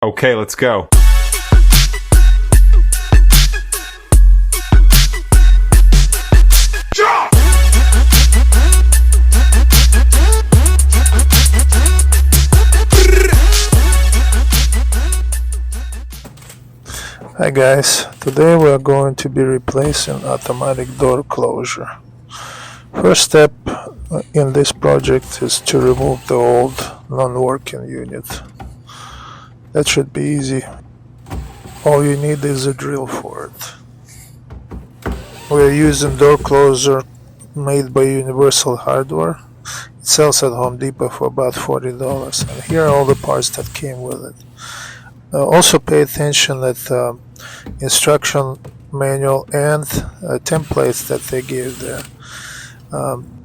Okay, let's go. Hi guys, today we are going to be replacing automatic door closure. First step in this project is to remove the old non-working unit. That should be easy. All you need is a drill for it. We are using door closer made by Universal Hardware. It sells at Home Depot for about $40, and here are all the parts that came with it. Also pay attention that instruction manual and templates that they give there.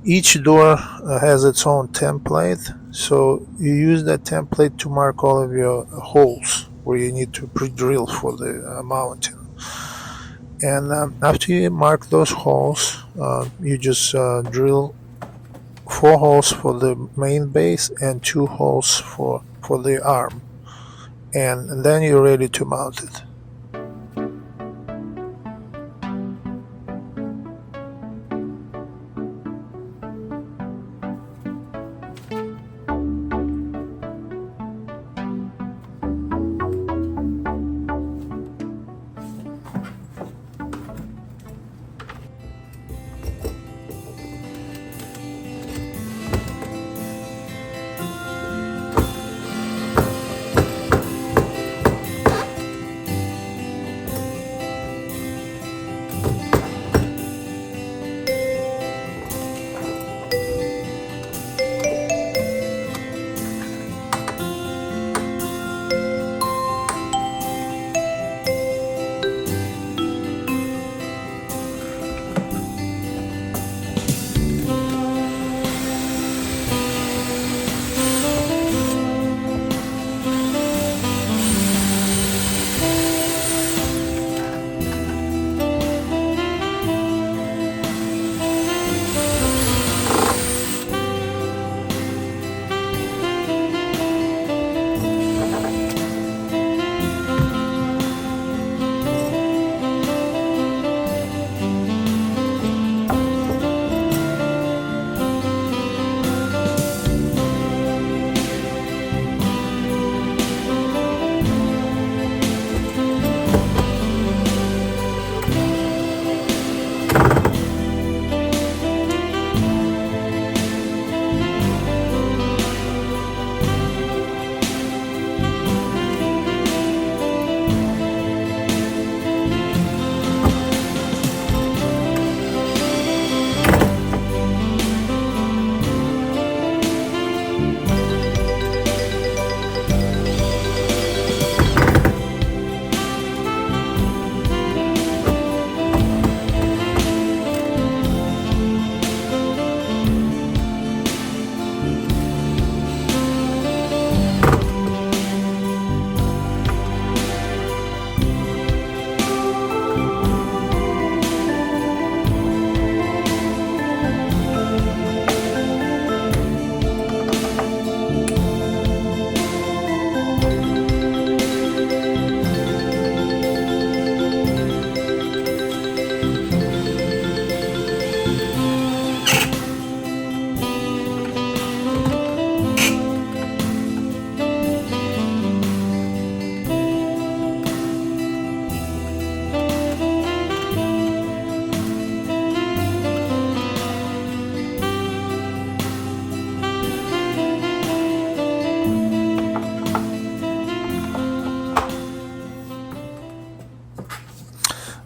Each door has its own template, so you use that template to mark all of your holes where you need to pre-drill for the mounting. And after you mark those holes, you just drill 4 holes for the main base and 2 holes for the arm, and then you're ready to mount it.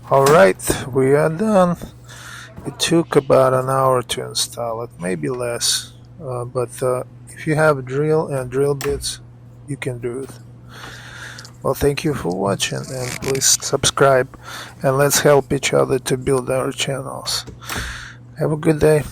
Alright, we are done. It took about an hour to install it, maybe less, but if you have a drill and drill bits, you can do it. Well, thank you for watching, and please subscribe, and let's help each other to build our channels. Have a good day.